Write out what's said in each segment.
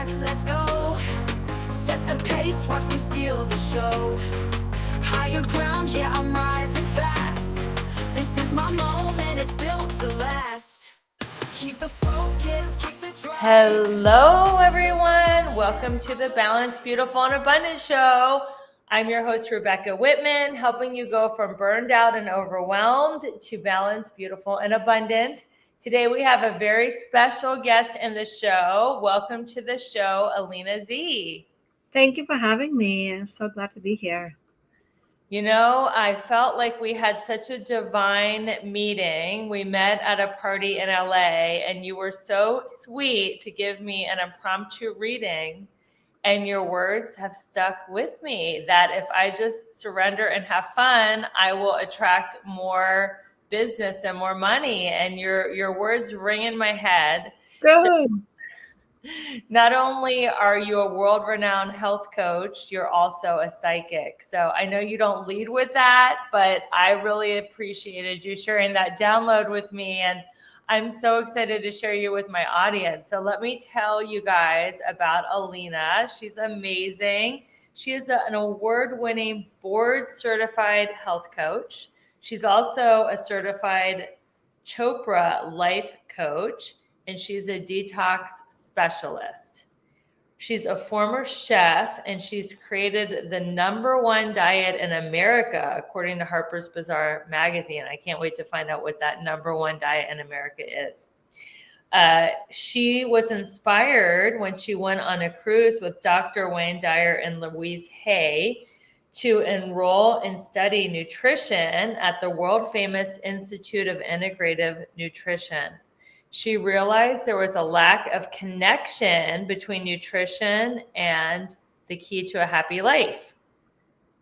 back, let's go. Set the pace, watch me steal the show. Higher ground, yeah, I'm rising fast. This is my moment, it's built to last. Keep the focus, keep the drive. Hello, everyone. Welcome to the Balanced, Beautiful, and Abundant Show. I'm your host, Rebecca Whitman, helping you go from burned out and overwhelmed to balanced, beautiful, and abundant. Today, we have a very special guest in the show. Welcome to the show, Alina Z. Thank you for having me. I'm so glad to be here. You know, I felt like we had such a divine meeting. We met at a party in LA, and you were so sweet to give me an impromptu reading. And your words have stuck with me that if I just surrender and have fun, I will attract more business and more money. And your words ring in my head. Good. So, not only are you a world-renowned health coach, you're also a psychic. So I know you don't lead with that, but I really appreciated you sharing that download with me. And I'm so excited to share you with my audience. So let me tell you guys about Alina. She's amazing. She is an award-winning board-certified health coach. She's also a certified Chopra Life Coach, and she's a detox specialist. She's a former chef, and she's created the #1 diet in America, according to Harper's Bazaar magazine. I can't wait to find out what that #1 diet in America is. She was inspired when she went on a cruise with Dr. Wayne Dyer and Louise Hay to enroll and study nutrition at the world-famous Institute of Integrative Nutrition. She realized there was a lack of connection between nutrition and the key to a happy life.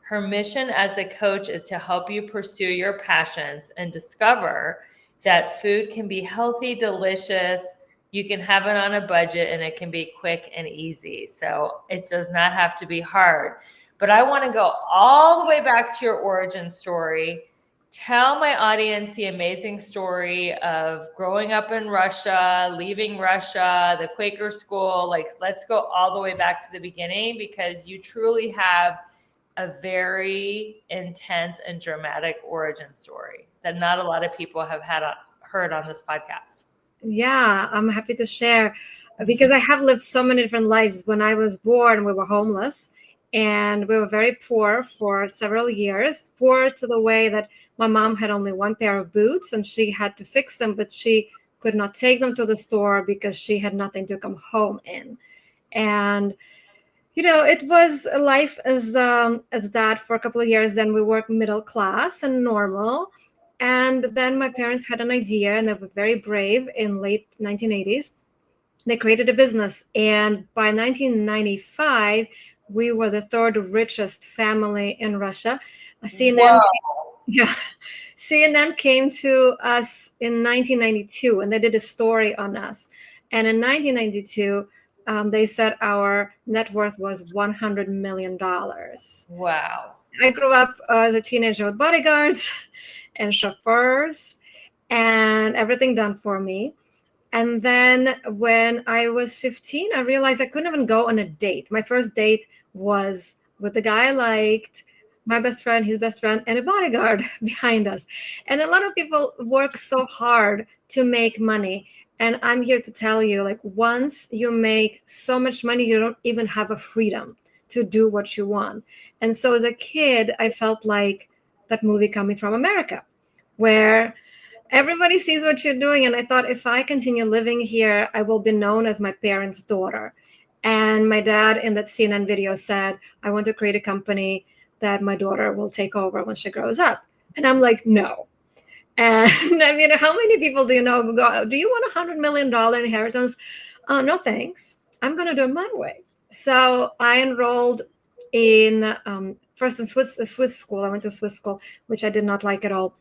Her mission as a coach is to help you pursue your passions and discover that food can be healthy, delicious, you can have it on a budget, and it can be quick and easy. So it does not have to be hard. But I want to go all the way back to your origin story. Tell my audience the amazing story of growing up in Russia, leaving Russia, the Quaker school. Like, let's go all the way back to the beginning, because you truly have a very intense and dramatic origin story that not a lot of people have heard on this podcast. Yeah, I'm happy to share because I have lived so many different lives. When I was born, we were homeless and we were very poor for several years, poor to the way that my mom had only one pair of boots and she had to fix them, but she could not take them to the store because she had nothing to come home in. And you know, it was a life as that for a couple of years. Then we worked middle class and normal. And then my parents had an idea, and they were very brave in late 1980s. They created a business. And by 1995, we were the third richest family in Russia. CNN came to us in 1992, and they did a story on us. And in 1992, they said our net worth was $100 million. Wow. I grew up as a teenager with bodyguards and chauffeurs and everything done for me. And then when I was 15, I realized I couldn't even go on a date. My first date was with the guy I liked, my best friend, his best friend, and a bodyguard behind us. And a lot of people work so hard to make money. And I'm here to tell you, like, once you make so much money, you don't even have a freedom to do what you want. And so as a kid, I felt like that movie Coming from America, where everybody sees what you're doing. And I thought, if I continue living here, I will be known as my parents' daughter. And my dad in that CNN video said, I want to create a company that my daughter will take over when she grows up. And I'm like, no. And I mean, how many people do you know who go, do you want $100 million inheritance? No, thanks. I'm going to do it my way. So I enrolled in first in Swiss school. I went to Swiss school, which I did not like at all.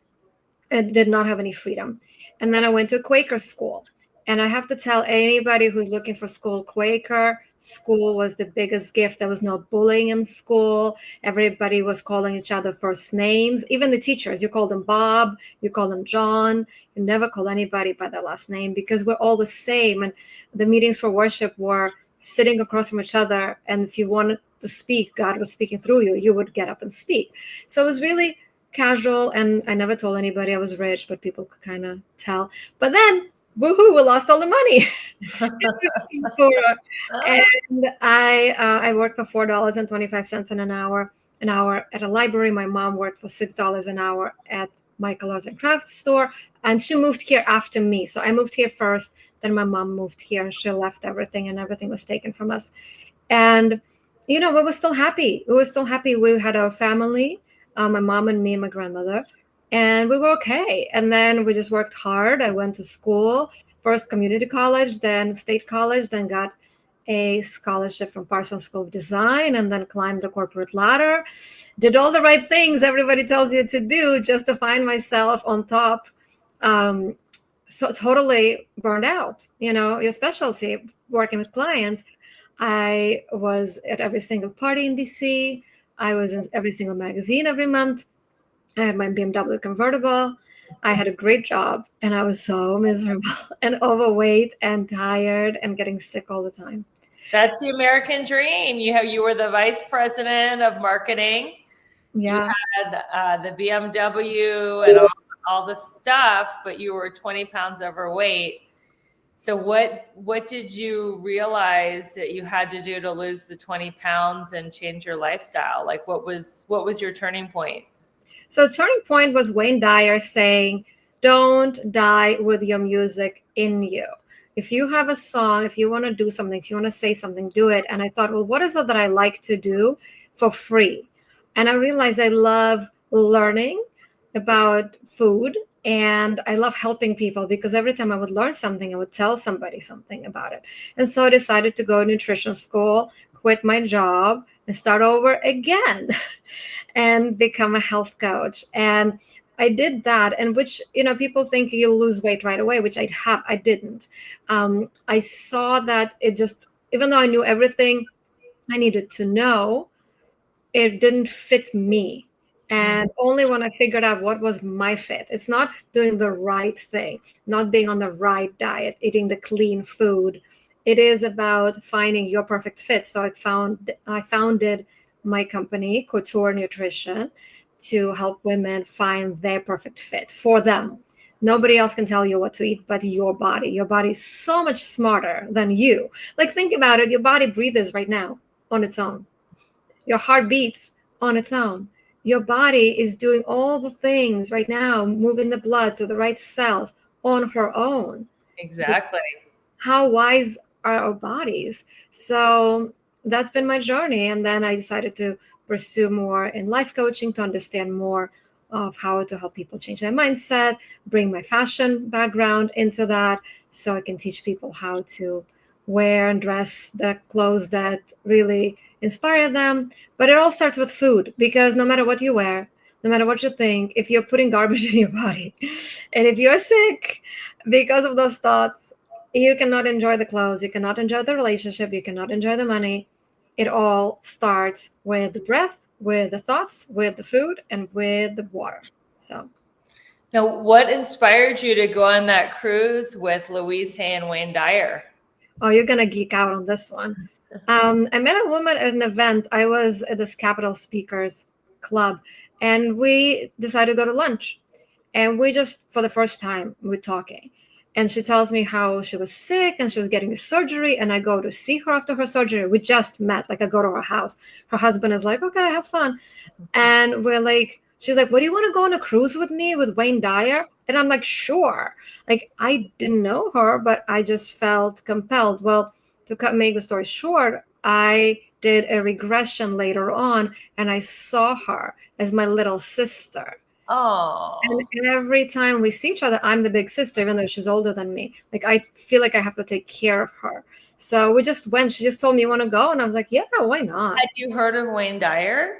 I did not have any freedom. And then I went to Quaker school. And I have to tell anybody who's looking for school, Quaker school was the biggest gift. There was no bullying in school. Everybody was calling each other first names. Even the teachers, you call them Bob, you call them John. You never call anybody by their last name because we're all the same. And the meetings for worship were sitting across from each other. And if you wanted to speak, God was speaking through you, you would get up and speak. So it was really casual. And I never told anybody I was rich, but people could kind of tell. But then, woohoo, we lost all the money. And I worked for $4.25 an hour at a library. My mom worked for $6 an hour at Michael Arts and Crafts store, and she moved here after me. So I moved here first, then my mom moved here, and she left everything, and everything was taken from us. And we were still happy. We were still happy. We had our family, my mom and me and my grandmother, and we were okay. And then we just worked hard. I went to school, first community college, then state college, then got a scholarship from Parsons School of Design, and then climbed the corporate ladder. Did all the right things everybody tells you to do just to find myself on top. So totally burned out, your specialty, working with clients. I was at every single party in DC. I was in every single magazine every month. I had my BMW convertible. I had a great job, and I was so miserable and overweight and tired and getting sick all the time. That's the American dream. You were the vice president of marketing. Yeah. You had the BMW and all the stuff, but you were 20 pounds overweight. So what did you realize that you had to do to lose the 20 pounds and change your lifestyle? Like what was your turning point? So turning point was Wayne Dyer saying, don't die with your music in you. If you have a song, if you want to do something, if you want to say something, do it. And I thought, well, what is it that I like to do for free? And I realized I love learning about food, and I love helping people, because every time I would learn something, I would tell somebody something about it. And so I decided to go to nutrition school, quit my job, and start over again and become a health coach. And I did that, and which, people think you'll lose weight right away, which I didn't. I saw that it just, even though I knew everything I needed to know, it didn't fit me. And only when I figured out what was my fit, it's not doing the right thing, not being on the right diet, eating the clean food. It is about finding your perfect fit. So I founded my company, Couture Nutrition, to help women find their perfect fit for them. Nobody else can tell you what to eat but your body. Your body is so much smarter than you. Like, think about it. Your body breathes right now on its own. Your heart beats on its own. Your body is doing all the things right now, moving the blood to the right cells on her own. Exactly. How wise are our bodies? So that's been my journey. And then I decided to pursue more in life coaching to understand more of how to help people change their mindset, bring my fashion background into that, so I can teach people how to wear and dress the clothes that really inspire them. But it all starts with food, because no matter what you wear, no matter what you think, if you're putting garbage in your body, and if you're sick because of those thoughts, you cannot enjoy the clothes, you cannot enjoy the relationship, you cannot enjoy the money. It all starts with the breath, with the thoughts, with the food, and with the water. So now, what inspired you to go on that cruise with Louise Hay and Wayne Dyer? Oh, you're going to geek out on this one. I met a woman at an event. I was at this Capital Speakers Club, and we decided to go to lunch. And we just, for the first time, we're talking. And she tells me how she was sick and she was getting a surgery. And I go to see her after her surgery. We just met. Like, I go to her house. Her husband is like, okay, have fun. And we're like, she's like, what, do you want to go on a cruise with me with Wayne Dyer? And I'm like, sure. Like, I didn't know her, but I just felt compelled. Well, to make the story short, I did a regression later on, and I saw her as my little sister. Oh. And every time we see each other, I'm the big sister, even though she's older than me. Like, I feel like I have to take care of her. So we just went. She just told me, you want to go? And I was like, yeah, why not? Had you heard of Wayne Dyer?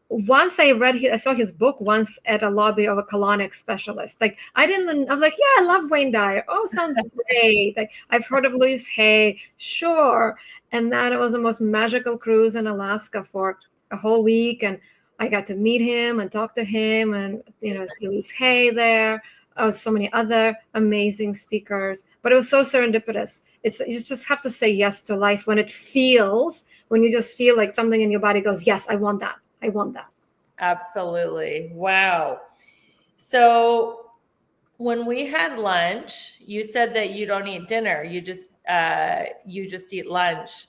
Once I saw his book once at a lobby of a colonic specialist. Like, I was like, yeah, I love Wayne Dyer. Oh, sounds great. Like, I've heard of Louise Hay. Sure. And then it was the most magical cruise in Alaska for a whole week. And I got to meet him and talk to him and, see Louise Hay there. So many other amazing speakers. But it was so serendipitous. You just have to say yes to life when you just feel like something in your body goes, yes, I want that. I want that. Absolutely. Wow. So when we had lunch, you said that you don't eat dinner. You just eat lunch.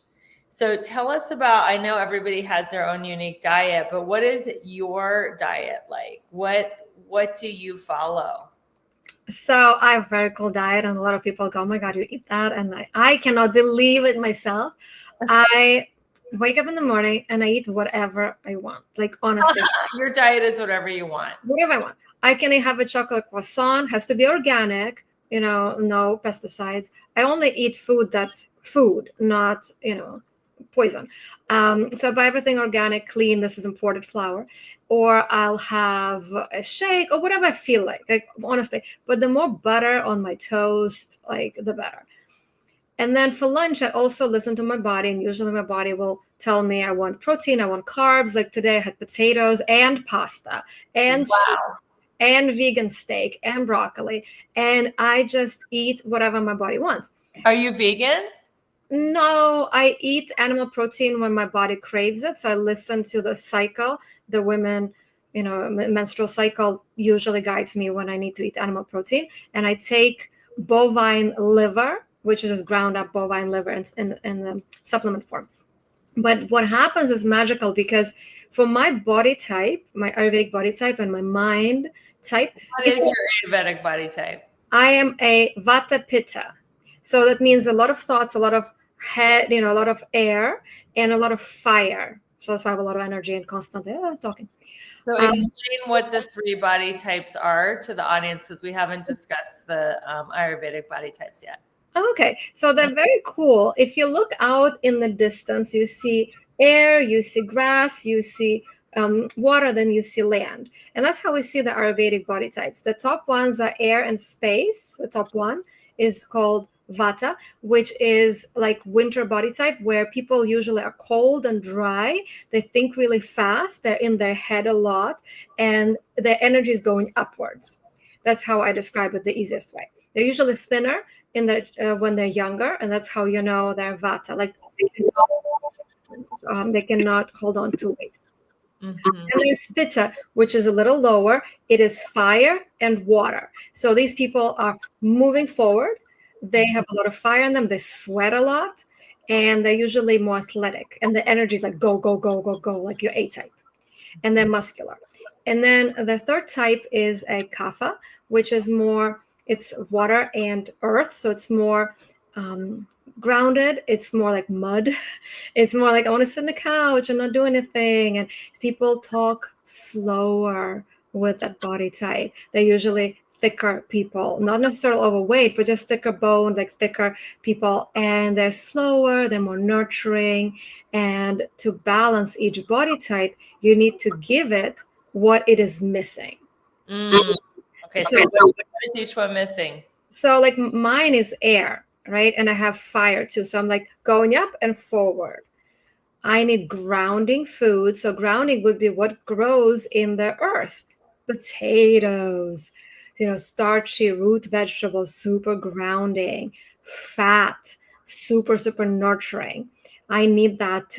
So tell us about, I know everybody has their own unique diet, but what is your diet like? What do you follow? So I have a very cool diet, and a lot of people go, "Oh my God, you eat that?" And I cannot believe it myself. I wake up in the morning and I eat whatever I want. Like, honestly, Your diet is whatever you want. whatever I want. I can have a chocolate croissant, has to be organic, no pesticides. I only eat food that's food, not, poison. So I buy everything organic, clean. This is imported flour, or I'll have a shake or whatever I feel like honestly. But the more butter on my toast, like the better. And then for lunch, I also listen to my body, and usually my body will tell me I want protein, I want carbs. Like today, I had potatoes and pasta and Wow. and vegan steak and broccoli, and I just eat whatever my body wants. Are you vegan? No, I eat animal protein when my body craves it. So I listen to the cycle. The women, menstrual cycle usually guides me when I need to eat animal protein. And I take bovine liver, which is just ground up bovine liver in the supplement form. But what happens is magical because for my body type, my Ayurvedic body type, and my mind type, What is your Ayurvedic body type? I am a Vata Pitta. So that means a lot of thoughts, a lot of head, a lot of air, and a lot of fire. So that's why I have a lot of energy and constant talking. So explain what the three body types are to the audience, because we haven't discussed the Ayurvedic body types yet. Okay, so they're very cool. If you look out in the distance, you see air, you see grass, you see water, then you see land. And that's how we see the Ayurvedic body types. The top ones are air and space. The top one is called Vata, which is like winter body type, where people usually are cold and dry. They think really fast. They're in their head a lot, and their energy is going upwards. That's how I describe it the easiest way. They're usually thinner when they're younger, and that's how you know they're Vata. Like they cannot hold on to weight. Mm-hmm. And there's Pitta, which is a little lower. It is fire and water. So these people are moving forward. They have a lot of fire in them. They sweat a lot, and they're usually more athletic. And the energy is like go, go, go, go, go, like your A type. And they're muscular. And then the third type is a Kapha, which is more, it's water and earth. So it's more grounded. It's more like mud. It's more like I want to sit on the couch and not do anything. And people talk slower with that body type. They're usually thicker people, not necessarily overweight, but just thicker bones, like thicker people. And they're slower, they're more nurturing. And to balance each body type, you need to give it what it is missing. Okay, so what is each one missing? So like mine is air, right? And I have fire too. So I'm like going up and forward. I need grounding food. So grounding would be what grows in the earth. Potatoes, starchy root vegetables, super grounding. Fat, super, super nurturing. I need that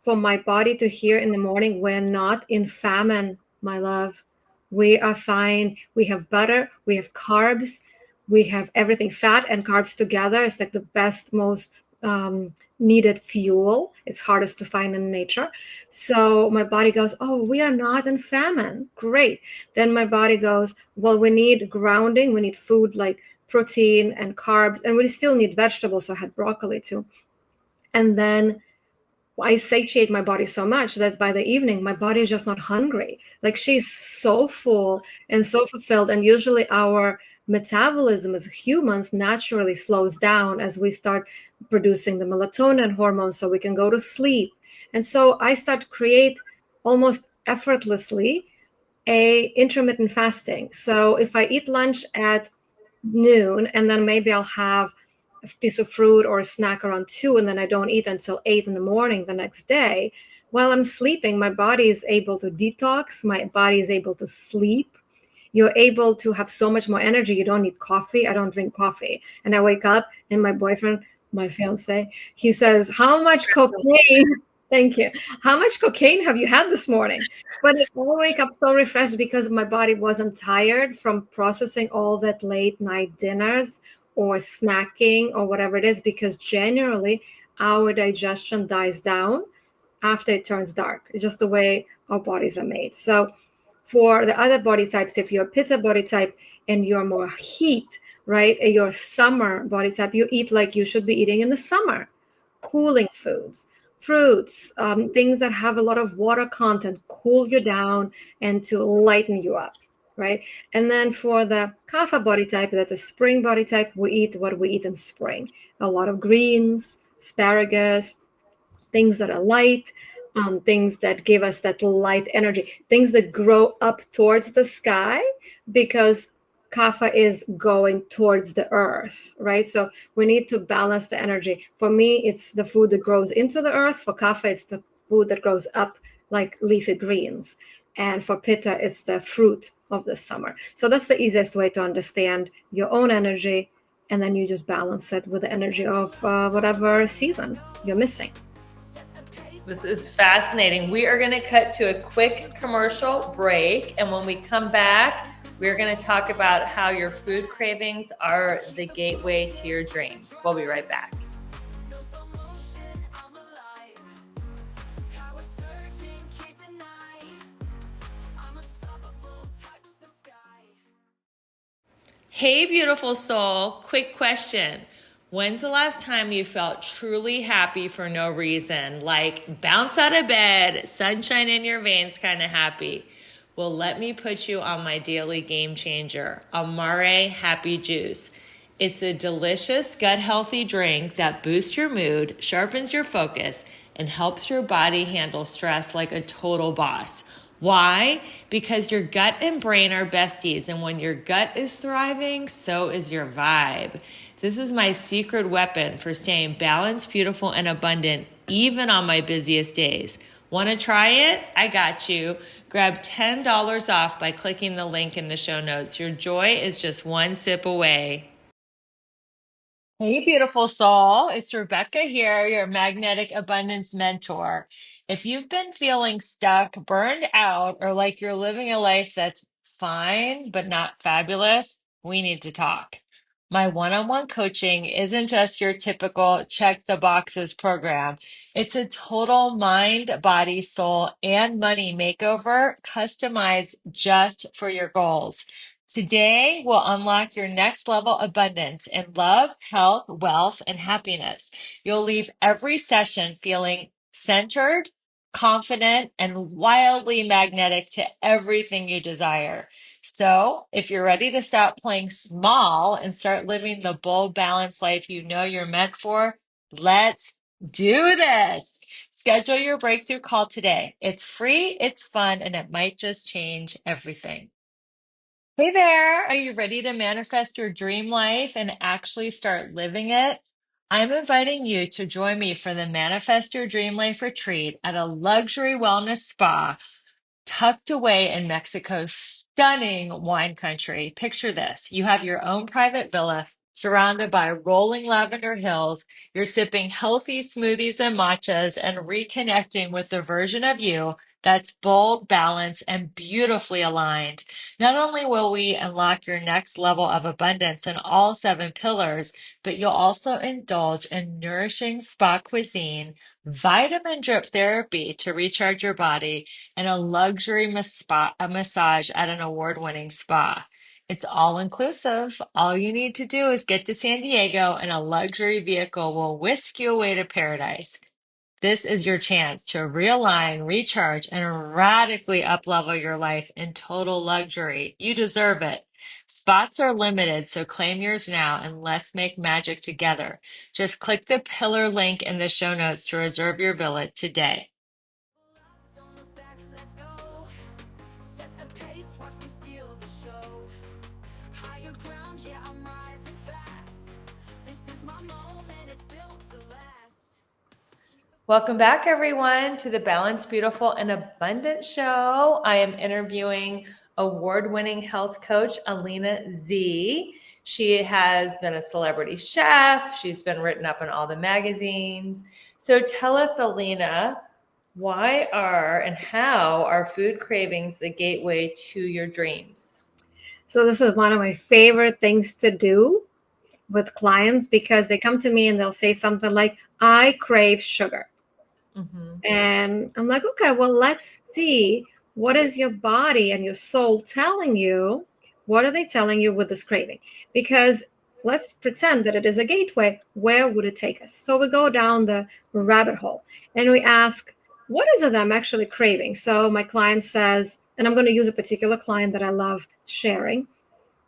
for my body to hear in the morning, we're not in famine, my love. We are fine. We have butter, we have carbs, we have everything. Fat and carbs together is like the best, most needed fuel. It's hardest to find in nature. So my body goes, oh, we are not in famine. Great. Then my body goes, well, we need grounding. We need food like protein and carbs, and we still need vegetables. So I had broccoli too. And then I satiate my body so much that by the evening, my body is just not hungry. Like she's so full and so fulfilled. And usually our metabolism as humans naturally slows down as we start producing the melatonin hormone so we can go to sleep. And so I start to create almost effortlessly a intermittent fasting. So if I eat lunch at noon and then maybe I'll have a piece of fruit or a snack around 2, and then I don't eat until 8 in the morning the next day, while I'm sleeping, my body is able to detox, my body is able to sleep. You're able to have so much more energy. You don't need coffee. I don't drink coffee. And I wake up and my boyfriend my fiance, he says, "How much cocaine?" Thank you. "How much cocaine have you had this morning?" But I wake up so refreshed because my body wasn't tired from processing all that late night dinners or snacking or whatever it is, because generally our digestion dies down after it turns dark. It's just the way our bodies are made. So for the other body types, if you're a pitta body type and you're more heat, right? And your summer body type, you eat like you should be eating in the summer, cooling foods, fruits, things that have a lot of water content, cool you down and to lighten you up, right? And then for the kapha body type, that's a spring body type, we eat what we eat in spring. A lot of greens, asparagus, things that are light, things that give us that light energy, things that grow up towards the sky, because kapha is going towards the earth, right? So we need to balance the energy. For me, it's the food that grows into the earth. For kapha, it's the food that grows up, like leafy greens. And for pitta, it's the fruit of the summer. So that's the easiest way to understand your own energy. And then you just balance it with the energy of whatever season you're missing. This is fascinating. We are going to cut to a quick commercial break. And when we come back, we're going to talk about how your food cravings are the gateway to your dreams. We'll be right back. Hey, beautiful soul. Quick question. When's the last time you felt truly happy for no reason? Like bounce out of bed, sunshine in your veins kind of happy. Well, let me put you on my daily game changer, Amare Happy Juice. It's a delicious, gut-healthy drink that boosts your mood, sharpens your focus, and helps your body handle stress like a total boss. Why? Because your gut and brain are besties, and when your gut is thriving, so is your vibe. This is my secret weapon for staying balanced, beautiful, and abundant, even on my busiest days. Want to try it? I got you. Grab $10 off by clicking the link in the show notes. Your joy is just one sip away. Hey, beautiful soul. It's Rebecca here, your magnetic abundance mentor. If you've been feeling stuck, burned out, or like you're living a life that's fine but not fabulous, we need to talk. My one-on-one coaching isn't just your typical check the boxes program. It's a total mind, body, soul, and money makeover customized just for your goals. Today, we'll unlock your next level abundance in love, health, wealth, and happiness. You'll leave every session feeling centered, confident, and wildly magnetic to everything you desire. So, if you're ready to stop playing small and start living the bold, balanced life you know you're meant for, let's do this. Schedule your breakthrough call today. It's free, it's fun, and it might just change everything. Hey there, are you ready to manifest your dream life and actually start living it? I'm inviting you to join me for the Manifest Your Dream Life retreat at a luxury wellness spa tucked away in Mexico's stunning wine country. Picture this. You have your own private villa surrounded by rolling lavender hills. You're sipping healthy smoothies and matchas and reconnecting with the version of you that's bold, balanced, and beautifully aligned. Not only will we unlock your next level of abundance in all 7 pillars, but you'll also indulge in nourishing spa cuisine, vitamin drip therapy to recharge your body, and a luxury massage at an award-winning spa. It's all inclusive. All you need to do is get to San Diego and a luxury vehicle will whisk you away to paradise. This is your chance to realign, recharge, and radically uplevel your life in total luxury. You deserve it. Spots are limited, so claim yours now and let's make magic together. Just click the pillar link in the show notes to reserve your villa today. Don't look back, let's go. Set the pace, watch me steal the show. Higher ground, yeah, I'm rising fast. This is my moment, it's built to last. Welcome back, everyone, to the Balanced, Beautiful, and Abundant Show. I am interviewing award-winning health coach Alina Z. She has been a celebrity chef. She's been written up in all the magazines. So tell us, Alina, why are and how are food cravings the gateway to your dreams? So this is one of my favorite things to do with clients because they come to me and they'll say something like, I crave sugar. Mm-hmm. And I'm like, okay, well, let's see, what is your body and your soul telling you? What are they telling you with this craving? Because let's pretend that it is a gateway. Where would it take us? So we go down the rabbit hole and we ask, what is it that I'm actually craving? So my client says, and I'm going to use a particular client that I love sharing.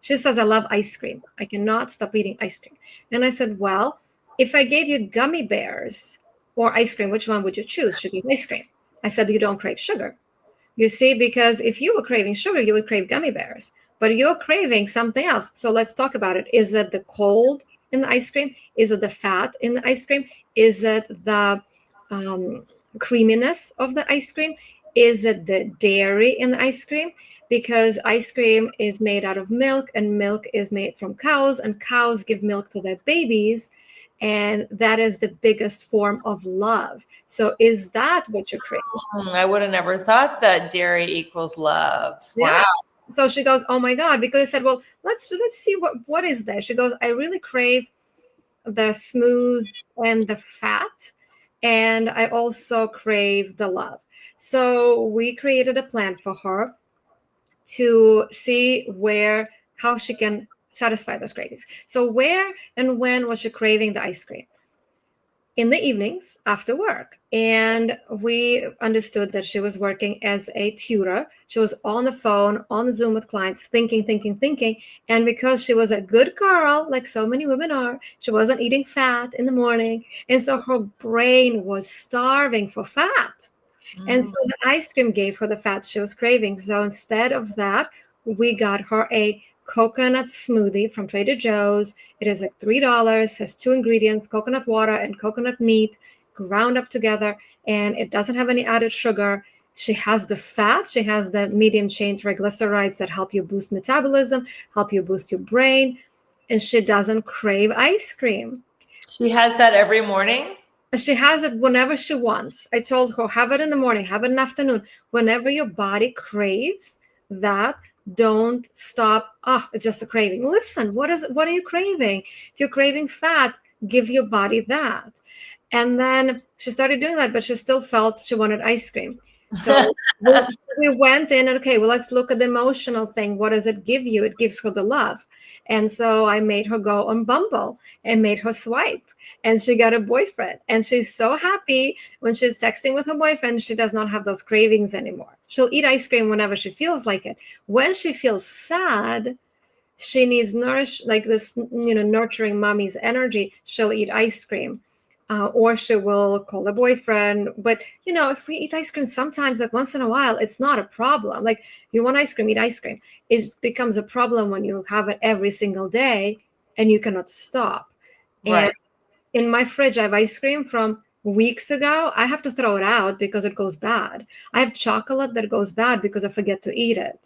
She says, I love ice cream. I cannot stop eating ice cream. And I said, well, if I gave you gummy bears or ice cream, which one would you choose? She goes, ice cream. I said, you don't crave sugar. You see, because if you were craving sugar, you would crave gummy bears, but you're craving something else. So let's talk about it. Is it the cold in the ice cream? Is it the fat in the ice cream? Is it the creaminess of the ice cream? Is it the dairy in the ice cream? Because ice cream is made out of milk, and milk is made from cows, and cows give milk to their babies. And that is the biggest form of love. So, is that what you crave? I would have never thought that dairy equals love. Wow. Yes. So she goes, oh my God, because I said, well, let's see what is there. She goes, I really crave the smooth and the fat, and I also crave the love. So we created a plan for her to see how she can satisfy those cravings. So where and when was she craving the ice cream? In the evenings after work. And we understood that she was working as a tutor. She was on the phone, on Zoom with clients, thinking. And because she was a good girl, like so many women are, she wasn't eating fat in the morning. And so her brain was starving for fat. And so the ice cream gave her the fat she was craving. So instead of that, we got her a coconut smoothie from Trader Joe's. It is like $3, has 2 ingredients, coconut water and coconut meat ground up together, and it doesn't have any added sugar. She has the fat, she has the medium chain triglycerides that help you boost metabolism, help you boost your brain, and she doesn't crave ice cream. She has that every morning? She has it whenever she wants. I told her, have it in the morning, have it in the afternoon. Whenever your body craves that, don't stop. It's just a craving. Listen, what are you craving? If you're craving fat, give your body that. And then she started doing that, but she still felt she wanted ice cream. So we went in and, okay, well, let's look at the emotional thing. What does it give you? It gives her the love. And so I made her go on Bumble and made her swipe. And she got a boyfriend. And she's so happy when she's texting with her boyfriend. She does not have those cravings anymore. She'll eat ice cream whenever she feels like it. When she feels sad, she needs nourish, like this, nurturing mommy's energy. She'll eat ice cream. Or she will call the boyfriend. But, if we eat ice cream sometimes, like once in a while, it's not a problem. Like, you want ice cream, eat ice cream. It becomes a problem when you have it every single day and you cannot stop. Right. And in my fridge, I have ice cream from weeks ago. I have to throw it out because it goes bad. I have chocolate that goes bad because I forget to eat it.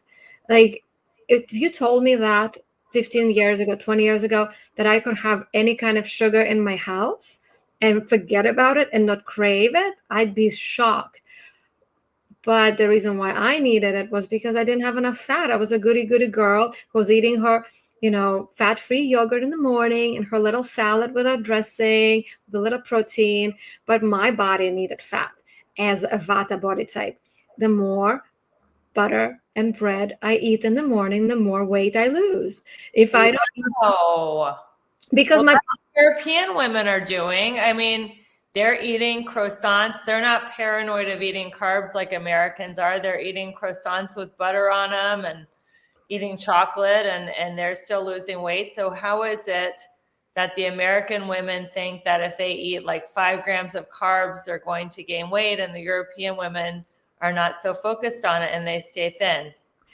Like, if you told me that 15 years ago, 20 years ago, that I could have any kind of sugar in my house and forget about it and not crave it, I'd be shocked. But the reason why I needed it was because I didn't have enough fat. I was a goody girl who was eating her, fat-free yogurt in the morning and her little salad without dressing, with a little protein. But my body needed fat as a Vata body type. The more butter and bread I eat in the morning, the more weight I lose. If I don't, because Well, my European women are doing. I mean, they're eating croissants. They're not paranoid of eating carbs like Americans are. They're eating croissants with butter on them and eating chocolate, and they're still losing weight. So how is it that the American women think that if they eat like 5 grams of carbs, they're going to gain weight, and the European women are not so focused on it and they stay thin?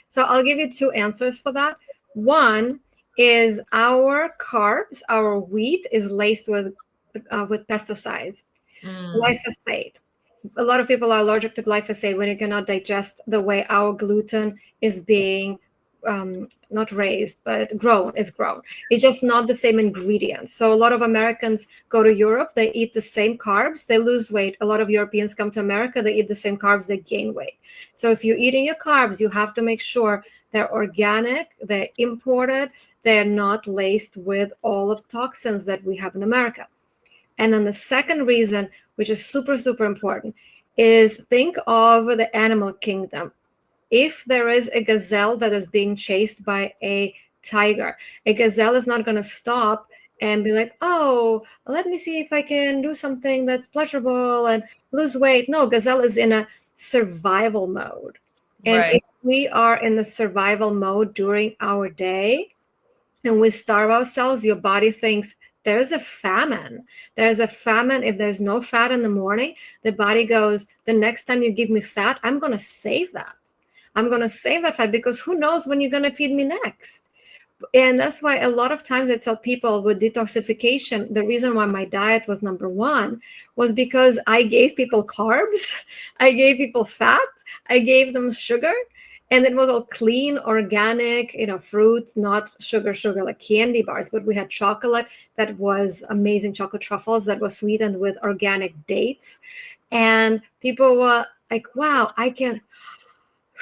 So I'll give you 2 answers for that. One is our carbs, our wheat is laced with pesticides, glyphosate. A lot of people are allergic to glyphosate when you cannot digest the way our gluten is being not raised, but grown. It's grown. It's just not the same ingredients. So a lot of Americans go to Europe, they eat the same carbs, they lose weight. A lot of Europeans come to America, they eat the same carbs, they gain weight. So if you're eating your carbs, you have to make sure they're organic, they're imported, they're not laced with all of toxins that we have in America. And then the second reason, which is super, super important, is think of the animal kingdom. If there is a gazelle that is being chased by a tiger, a gazelle is not going to stop and be like, oh, let me see if I can do something that's pleasurable and lose weight. No, gazelle is in a survival mode. And Right. if we are in the survival mode during our day and we starve ourselves, your body thinks there's a famine. There's a famine. If there's no fat in the morning, the body goes, the next time you give me fat, I'm going to save that. I'm going to save that fat because who knows when you're going to feed me next. And that's why a lot of times I tell people with detoxification, the reason why my diet was number one was because I gave people carbs, I gave people fat, I gave them sugar, and it was all clean, organic, fruit, not sugar, like candy bars. But we had chocolate that was amazing, chocolate truffles that was sweetened with organic dates. And people were like, wow, I can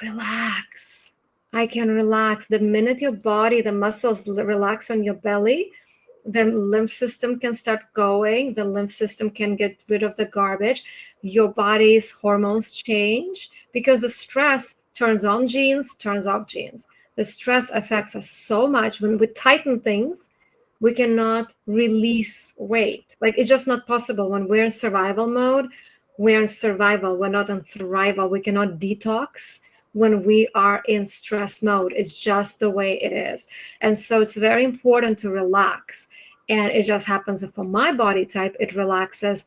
relax. I can relax. The minute your body, the muscles relax on your belly, the lymph system can start going. The lymph system can get rid of the garbage. Your body's hormones change because the stress turns on genes, turns off genes. The stress affects us so much. When we tighten things, we cannot release weight. Like it's just not possible. When we're in survival mode, we're in survival. We're not in thrival. We cannot detox when we are in stress mode. It's just the way it is. And so it's very important to relax. And it just happens that for my body type, it relaxes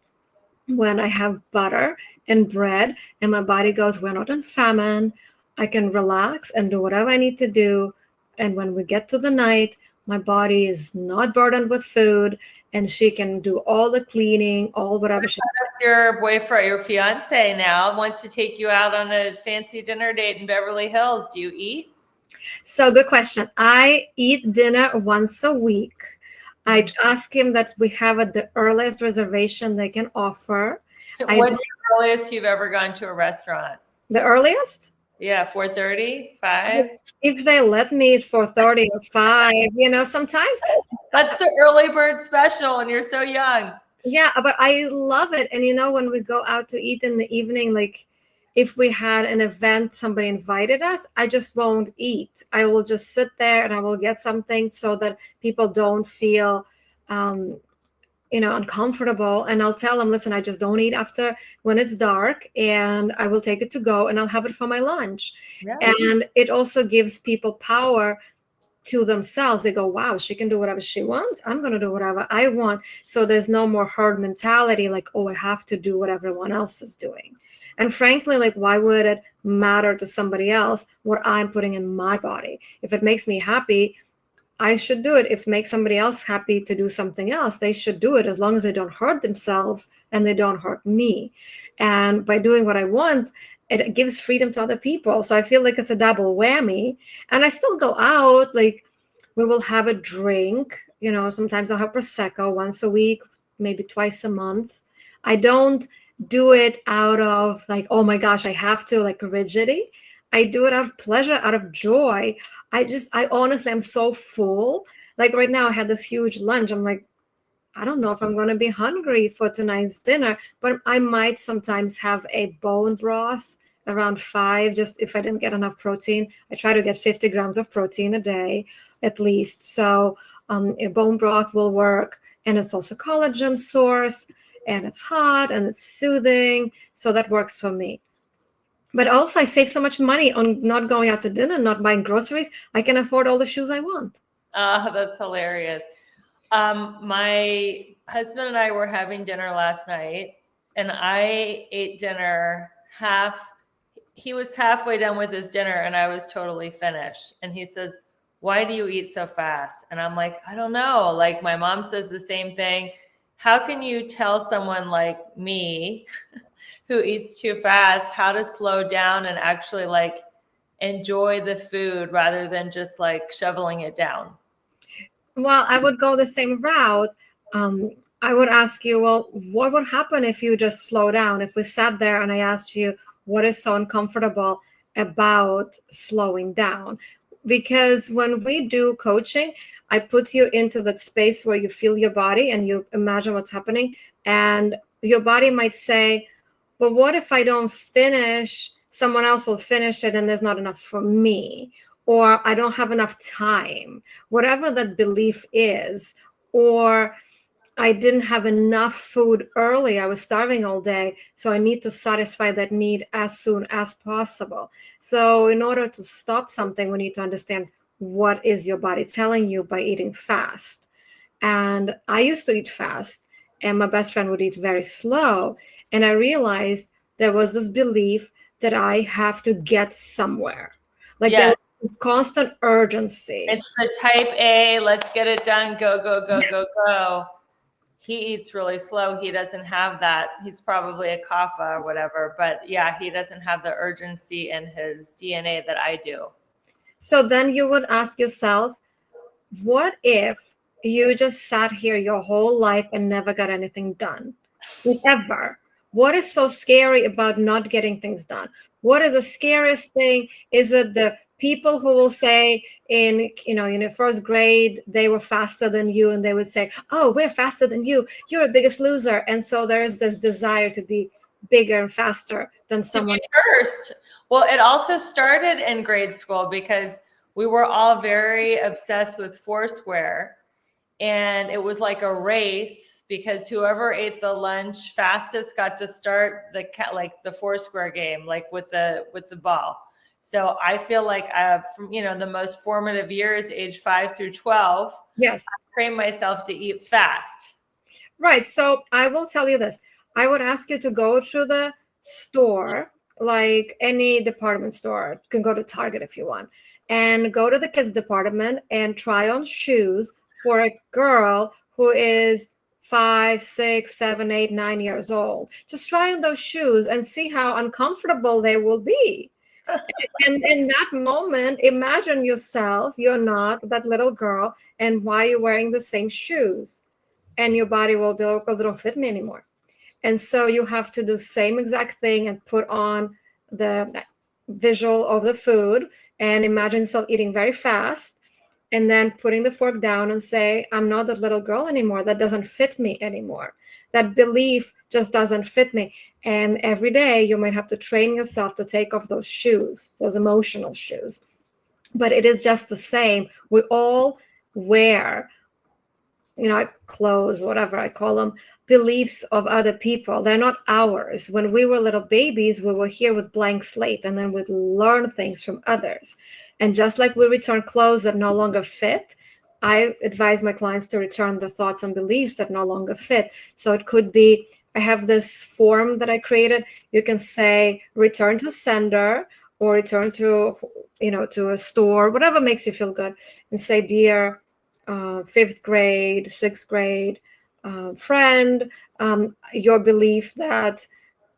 when I have butter and bread and my body goes, we're not in famine. I can relax and do whatever I need to do. And when we get to the night, my body is not burdened with food and she can do all the cleaning, all whatever she Your boyfriend, your fiance now wants to take you out on a fancy dinner date in Beverly Hills. Do you eat? So good question. I eat dinner once a week. I ask him that we have at the earliest reservation they can offer. So what's the earliest you've ever gone to a restaurant? The earliest? Yeah, 4:30, 5. If they let me at 4:30 or 5, sometimes. That's the early bird special and you're so young. Yeah, but I love it. And when we go out to eat in the evening, like if we had an event, somebody invited us, I just won't eat. I will just sit there and I will get something so that people don't feel uncomfortable. And I'll tell them, listen, I just don't eat after when it's dark, and I will take it to go and I'll have it for my lunch. Yeah. And it also gives people power to themselves. They go, wow, she can do whatever she wants. I'm going to do whatever I want. So there's no more herd mentality, like, oh, I have to do what everyone else is doing. And frankly, like, why would it matter to somebody else what I'm putting in my body? If it makes me happy, I should do it. If it makes somebody else happy to do something else, they should do it, as long as they don't hurt themselves and they don't hurt me. And by doing what I want, it gives freedom to other people. So I feel like it's a double whammy. And I still go out, like we will have a drink, sometimes I'll have Prosecco once a week, maybe twice a month. I don't do it out of like, oh my gosh, I have to, like rigidity. I do it out of pleasure, out of joy. I honestly, I'm so full. Like right now I had this huge lunch. I'm like, I don't know if I'm going to be hungry for tonight's dinner, but I might sometimes have a bone broth around 5, just if I didn't get enough protein. I try to get 50 grams of protein a day at least. So a bone broth will work. And it's also collagen source, and it's hot and it's soothing. So that works for me. But also I save so much money on not going out to dinner, not buying groceries. I can afford all the shoes I want. That's hilarious. My husband and I were having dinner last night, and I ate dinner he was halfway done with his dinner and I was totally finished. And he says, why do you eat so fast? And I'm like, I don't know. Like my mom says the same thing. How can you tell someone like me who eats too fast how to slow down and actually like enjoy the food rather than just like shoveling it down? Well, I would go the same route. I would ask you, well, what would happen if you just slow down? If we sat there and I asked you, what is so uncomfortable about slowing down? Because when we do coaching, I put you into that space where you feel your body and you imagine what's happening. And your body might say, but what if I don't finish? Someone else will finish it and there's not enough for me, or I don't have enough time, whatever that belief is, or I didn't have enough food early. I was starving all day. So I need to satisfy that need as soon as possible. So, in order to stop something, we need to understand what is your body telling you by eating fast. And I used to eat fast, and my best friend would eat very slow. And I realized there was this belief that I have to get somewhere. Like there Yes. was this constant urgency. It's the type A, let's get it done, go, go, go, go, go. He eats really slow. He doesn't have that. He's probably a kapha or whatever, but yeah, he doesn't have the urgency in his DNA that I do. So then you would ask yourself, what if you just sat here your whole life and never got anything done? Ever. What is so scary about not getting things done? What is the scariest thing? Is it the people who will say in first grade they were faster than you, and they would say, oh, we're faster than you, you're the biggest loser. And so there is this desire to be bigger and faster than someone first. Well, it also started in grade school because we were all very obsessed with Foursquare, and it was like a race because whoever ate the lunch fastest got to start the Foursquare game, like with the ball. So I feel like from the most formative years, age 5 through 12, yes, I trained myself to eat fast. Right. So I will tell you this. I would ask you to go to the store, like any department store. You can go to Target if you want, and go to the kids department and try on shoes for a girl who is 5, 6, 7, 8, 9 years old. Just try on those shoes and see how uncomfortable they will be. And in that moment, imagine yourself, you're not that little girl, and why you're wearing the same shoes. And your body will be like, oh, they don't fit me anymore. And so you have to do the same exact thing and put on the visual of the food and imagine yourself eating very fast, and then putting the fork down and say, I'm not that little girl anymore. That doesn't fit me anymore. That belief just doesn't fit me. And every day you might have to train yourself to take off those shoes, those emotional shoes. But it is just the same. We all wear clothes, whatever I call them, beliefs of other people. They're not ours. When we were little babies, we were here with blank slate, and then we'd learn things from others. And just like we return clothes that no longer fit, I advise my clients to return the thoughts and beliefs that no longer fit. So it could be, I have this form that I created. You can say return to sender, or return to a store, whatever makes you feel good, and say, dear 5th grade, 6th grade friend, your belief that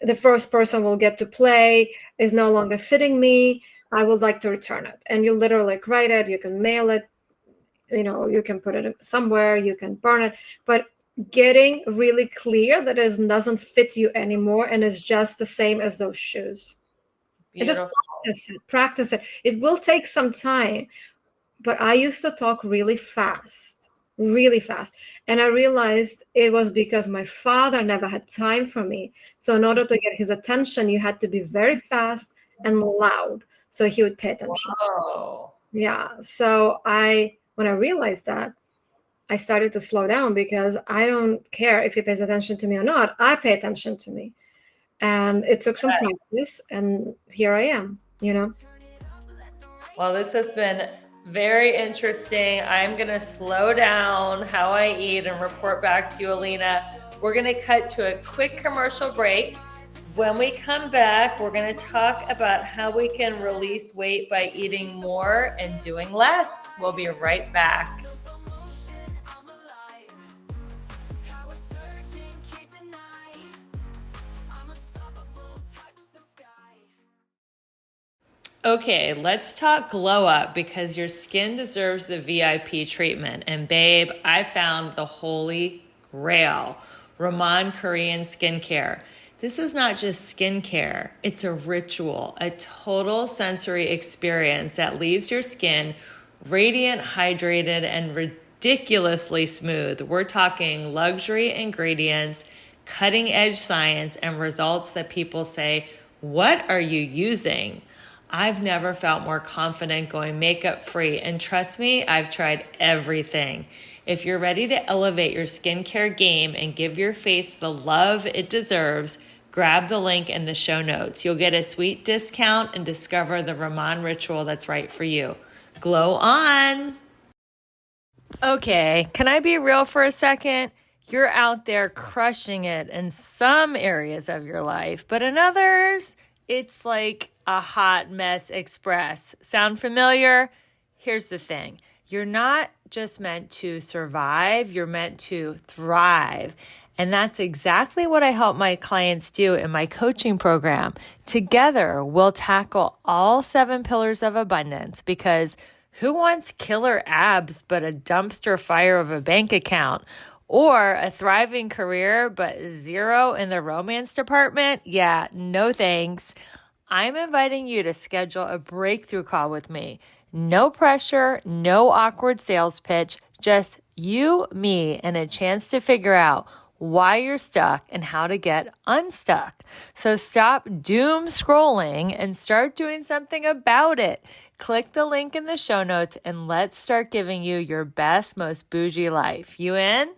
the first person will get to play is no longer fitting me. I would like to return it. And you literally write it. You can mail it. You can put it somewhere. You can burn it. But getting really clear that it doesn't fit you anymore and is just the same as those shoes. Beautiful. And just practice it. It will take some time. But I used to talk really fast. And I realized it was because my father never had time for me. So in order to get his attention, you had to be very fast and loud so he would pay attention. Oh. Yeah. So when I realized that, I started to slow down, because I don't care if he pays attention to me or not. I pay attention to me. And it took some practice, and here I am, Well, this has been very interesting. I'm going to slow down how I eat and report back to you, Alina. We're going to cut to a quick commercial break. When we come back, we're going to talk about how we can release weight by eating more and doing less. We'll be right back. Okay, let's talk glow up because your skin deserves the VIP treatment. And babe, I found the holy grail, Raman Korean skincare. This is not just skincare, it's a ritual, a total sensory experience that leaves your skin radiant, hydrated, and ridiculously smooth. We're talking luxury ingredients, cutting edge science, and results that people say, "What are you using?" I've never felt more confident going makeup free. And trust me, I've tried everything. If you're ready to elevate your skincare game and give your face the love it deserves, grab the link in the show notes. You'll get a sweet discount and discover the Raman ritual that's right for you. Glow on. Okay, can I be real for a second? You're out there crushing it in some areas of your life, but in others, it's like a hot mess express. Sound familiar? Here's the thing. You're not just meant to survive, you're meant to thrive. And that's exactly what I help my clients do in my coaching program. Together, we'll tackle all 7 pillars of abundance because who wants killer abs but a dumpster fire of a bank account? Or a thriving career but 0 in the romance department? Yeah, no thanks. I'm inviting you to schedule a breakthrough call with me. No pressure, no awkward sales pitch, just you, me, and a chance to figure out why you're stuck and how to get unstuck. So stop doom scrolling and start doing something about it. Click the link in the show notes and let's start giving you your best, most bougie life. You in?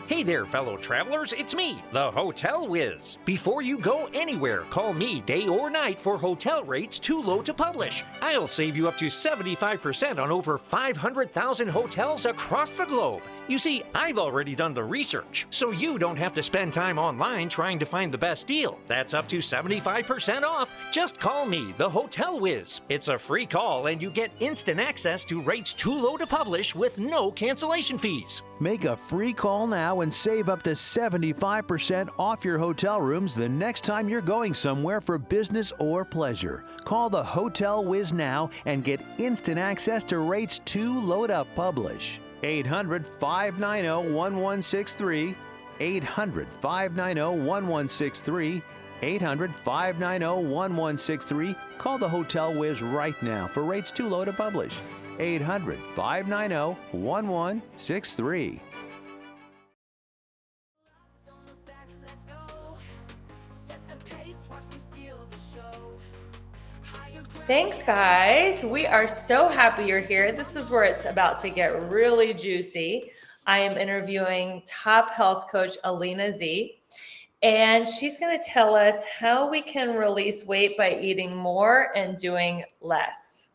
Hey there, fellow travelers, it's me, the Hotel Whiz. Before you go anywhere, call me day or night for hotel rates too low to publish. I'll save you up to 75% on over 500,000 hotels across the globe. You see, I've already done the research, so you don't have to spend time online trying to find the best deal. That's up to 75% off. Just call me, the Hotel Whiz. It's a free call and you get instant access to rates too low to publish with no cancellation fees. Make a free call now and save up to 75% off your hotel rooms the next time you're going somewhere for business or pleasure. Call the Hotel Whiz now and get instant access to rates too low to publish. 800-590-1163. 800-590-1163. 800-590-1163. Call the Hotel Whiz right now for rates too low to publish. 800-590-1163. Don't look back, let's go. Set the pace, watch me steal the show. Higher ground. Thanks, guys. We are so happy you're here. This is where it's about to get really juicy. I am interviewing top health coach Alina Z, and she's going to tell us how we can release weight by eating more and doing less.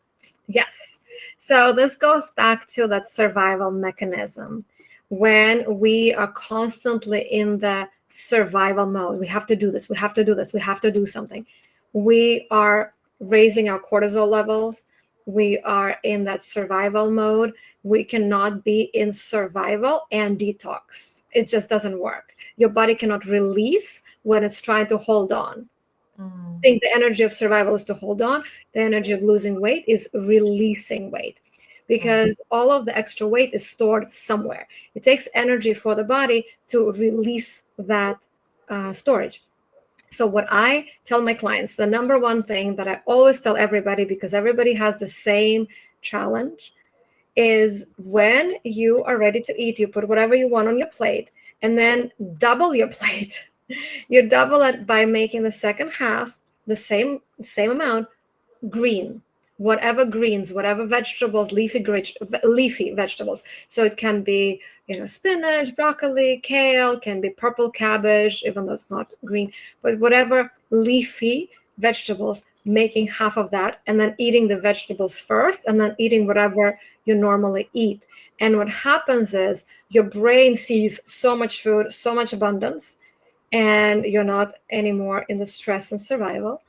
Yes. So this goes back to that survival mechanism. When we are constantly in the survival mode, we have to do this, we have to do this, we have to do something. We are raising our cortisol levels. We are in that survival mode. We cannot be in survival and detox. It just doesn't work. Your body cannot release when it's trying to hold on. I think the energy of survival is to hold on. The energy of losing weight is releasing weight, because all of the extra weight is stored somewhere. It takes energy for the body to release that storage. So what I tell my clients, the number one thing that I always tell everybody, because everybody has the same challenge, is when you are ready to eat, you put whatever you want on your plate and then double your plate. You double it by making the second half the same amount green, whatever greens, whatever vegetables, leafy vegetables. So it can be, spinach, broccoli, kale, can be purple cabbage, even though it's not green, but whatever leafy vegetables, making half of that and then eating the vegetables first and then eating whatever you normally eat. And what happens is your brain sees so much food, so much abundance, and you're not anymore in the stress and survival.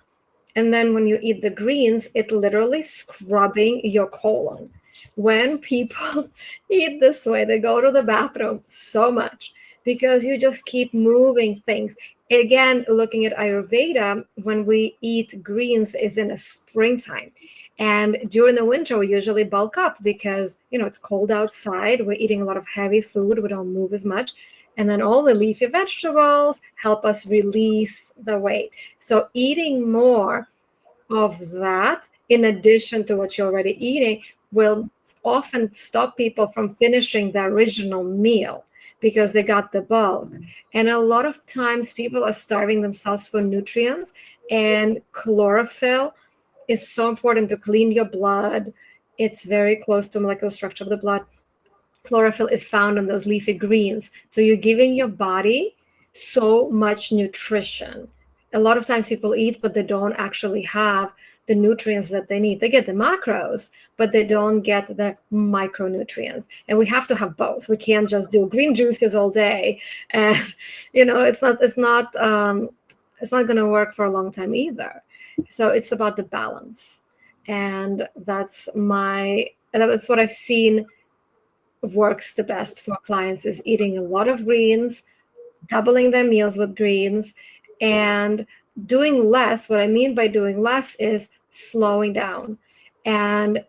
And then when you eat the greens, it literally scrubbing your colon. When people eat this way, they go to the bathroom so much because you just keep moving things. Again, looking at Ayurveda, when we eat greens is in a springtime. And during the winter, we usually bulk up because, it's cold outside. We're eating a lot of heavy food. We don't move as much. And then all the leafy vegetables help us release the weight. So eating more of that, in addition to what you're already eating, will often stop people from finishing the original meal because they got the bulk. And a lot of times people are starving themselves for nutrients, and chlorophyll is so important to clean your blood. It's very close to molecular structure of the blood. Chlorophyll is found in those leafy greens. So you're giving your body so much nutrition. A lot of times people eat, but they don't actually have the nutrients that they need. They get the macros, but they don't get the micronutrients. And we have to have both. We can't just do green juices all day. And it's not going to work for a long time either. So it's about the balance. And that's what I've seen works the best for clients, is eating a lot of greens, doubling their meals with greens, and doing less. What I mean by doing less is slowing down. And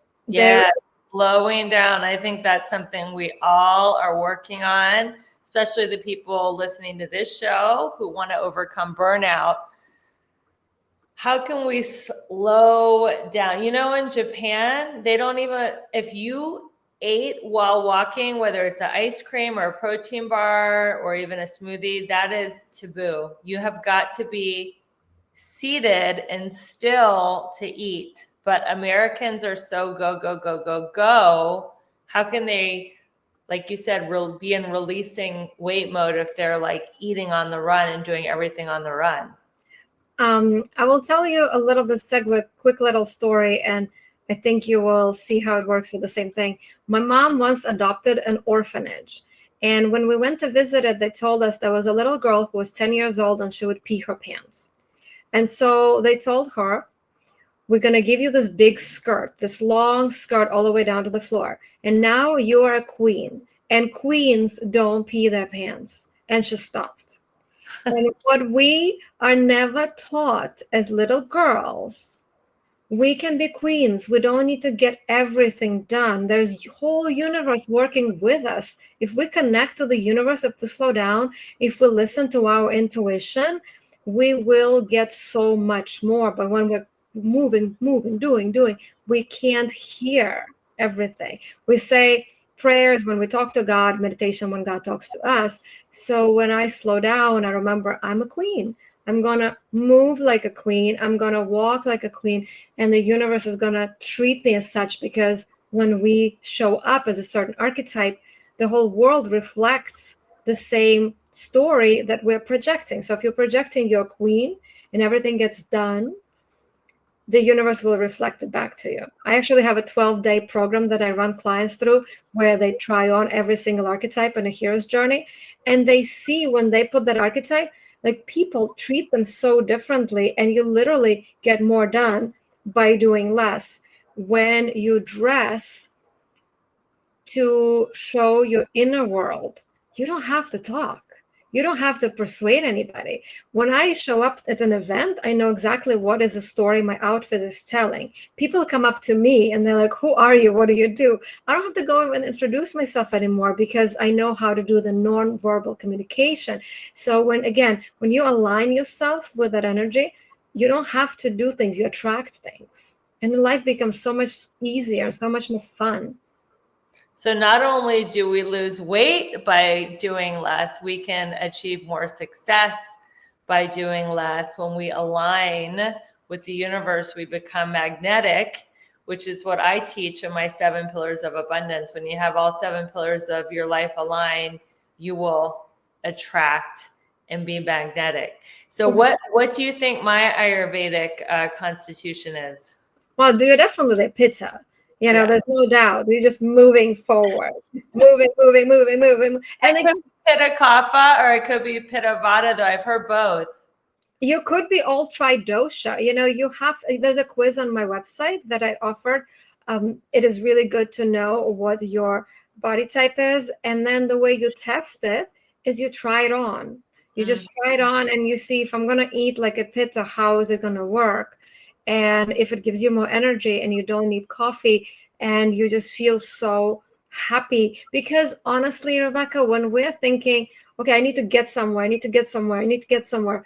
slowing down. I think that's something we all are working on, especially the people listening to this show who want to overcome burnout. How can we slow down? In Japan, they don't even, if you ate while walking, whether it's an ice cream or a protein bar or even a smoothie, that is taboo. You have got to be seated and still to eat. But Americans are so go, go, go, go, go. How can they, like you said, be in releasing weight mode if they're like eating on the run and doing everything on the run? I will tell you a little bit, quick little story, and I think you will see how it works with the same thing. My mom once adopted an orphanage. And when we went to visit it, they told us there was a little girl who was 10 years old and she would pee her pants. And so they told her, we're going to give you this big skirt, this long skirt all the way down to the floor. And now you are a queen. And queens don't pee their pants. And she stopped. And what we are never taught as little girls, we can be queens. We don't need to get everything done. There's a whole universe working with us. If we connect to the universe, if we slow down, if we listen to our intuition, we will get so much more. But when we're moving, doing, we can't hear everything. We say prayers when we talk to God, meditation when God talks to us. So when I slow down, I remember I'm a queen. I'm going to move like a queen. I'm going to walk like a queen. And the universe is going to treat me as such, because when we show up as a certain archetype, the whole world reflects the same story that we're projecting. So if you're projecting your queen and everything gets done, the universe will reflect it back to you. I actually have a 12-day program that I run clients through where they try on every single archetype in a hero's journey. And they see when they put that archetype, like people treat them so differently, and you literally get more done by doing less. When you dress to show your inner world, you don't have to talk. You don't have to persuade anybody. When I show up at an event, I know exactly what is the story my outfit is telling. People come up to me and they're like, who are you? What do you do? I don't have to go and introduce myself anymore because I know how to do the non-verbal communication. So when you align yourself with that energy, you don't have to do things, you attract things. And life becomes so much easier, so much more fun. So not only do we lose weight by doing less, we can achieve more success by doing less. When we align with the universe, we become magnetic, which is what I teach in my 7 pillars of abundance. When you have all 7 pillars of your life aligned, you will attract and be magnetic. So what do you think my Ayurvedic constitution is? Well, you're definitely pitta. There's no doubt. You're just moving forward, moving. And it could be pitta kapha or it could be pitta vata, though. I've heard both. You could be all tri-dosha. There's a quiz on my website that I offered. It is really good to know what your body type is. And then the way you test it is you try it on. You just try it on and you see, if I'm going to eat like a pizza, how is it going to work? And if it gives you more energy and you don't need coffee and you just feel so happy. Because honestly, Rebecca, when we're thinking, okay, I need to get somewhere, I need to get somewhere, I need to get somewhere.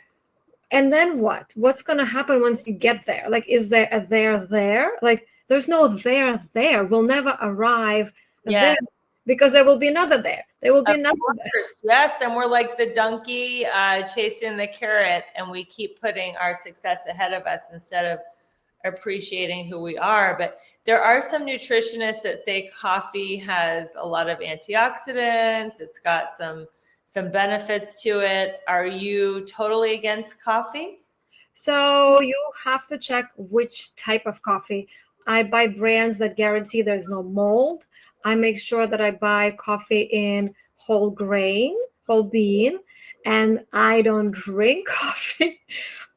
And then what? What's going to happen once you get there? Like, is there a there? Like, there's no there. We'll never arrive Yeah. there because there will be another there. There will be Of another there. course, yes, and we're like the donkey chasing the carrot, and we keep putting our success ahead of us instead of appreciating who we are. But there are some nutritionists that say coffee has a lot of antioxidants. It's got some benefits to it. Are you totally against coffee? So you have to check which type of coffee. I buy brands that guarantee there's no mold. I make sure that I buy coffee in whole grain, whole bean, and I don't drink coffee,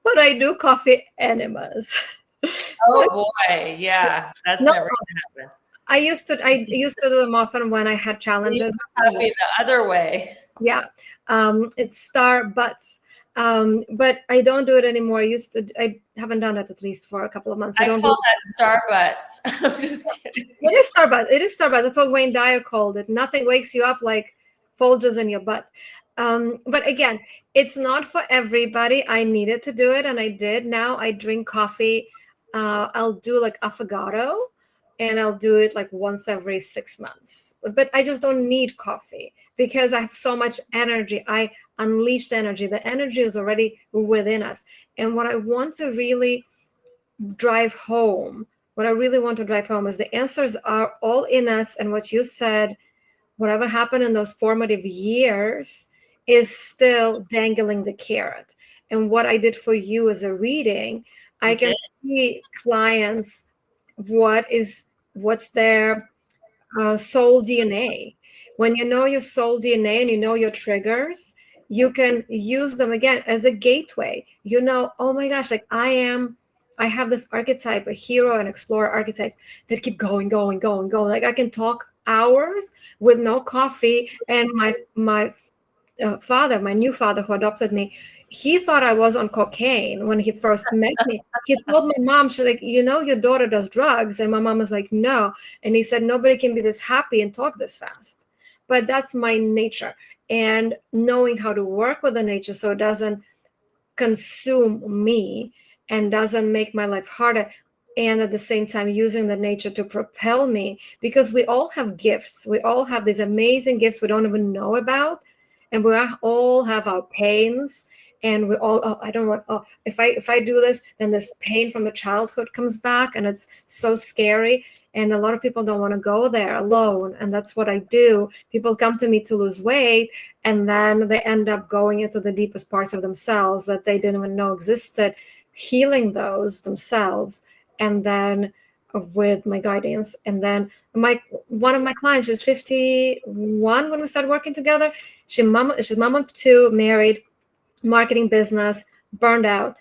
but I do coffee enemas. Oh boy, yeah, that's No, never gonna happen. I used to do them often when I had You challenges. do coffee the other way. Yeah, it's Starbucks, but I don't do it anymore. I haven't done it at least for a couple of months. I don't call do that Starbucks. I'm just kidding. It is Starbucks. It is Starbucks. That's what Wayne Dyer called it. Nothing wakes you up like Folgers in your butt. But again, it's not for everybody. I needed to do it, and I did. Now I drink coffee. I'll do like affogato, and I'll do it like once every 6 months. But I just don't need coffee because I have so much energy. I unleash the energy. The energy is already within us. And what I want to really drive home, what I really want to drive home is the answers are all in us. And what you said, whatever happened in those formative years is still dangling the carrot. And what I did for you as a reading, I can see clients what's their soul DNA. When you know your soul DNA and you know your triggers, you can use them again as a gateway. You know, oh my gosh, like I have this archetype, a hero and explorer archetypes that keep going. Like I can talk hours with no coffee. And my father, my new father who adopted me, he thought I was on cocaine when he first met me. He told my mom, she's like, you know, your daughter does drugs. And my mom was like, no. And he said, nobody can be this happy and talk this fast. But that's my nature. And knowing how to work with the nature so it doesn't consume me and doesn't make my life harder. And at the same time, using the nature to propel me, because we all have gifts. We all have these amazing gifts we don't even know about. And we all have our pains. And we all, I don't want, if I do this, then this pain from the childhood comes back and it's so scary. And a lot of people don't want to go there alone. And that's what I do. People come to me to lose weight, and then they end up going into the deepest parts of themselves that they didn't even know existed, healing those themselves. And then with my guidance. And then one of my clients, she's 51 when we started working together. She's mom of two, married, marketing business, burned out.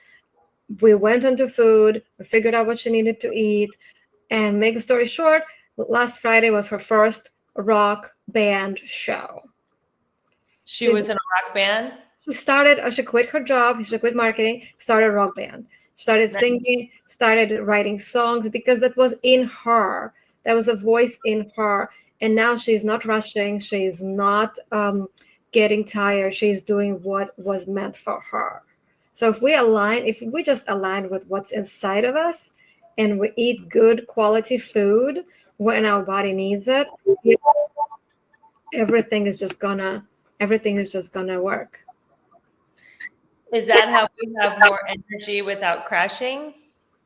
We went into food, we figured out what she needed to eat. And make a story short, last Friday was her first rock band show. She was in a rock band? She quit her job, she quit marketing, started a rock band. Started singing, started writing songs because that was in her. That was a voice in her. And now she's not rushing. She's not getting tired. She's doing what was meant for her. So if we just align with what's inside of us and we eat good quality food when our body needs it, everything is just gonna work. Is that how we have more energy without crashing?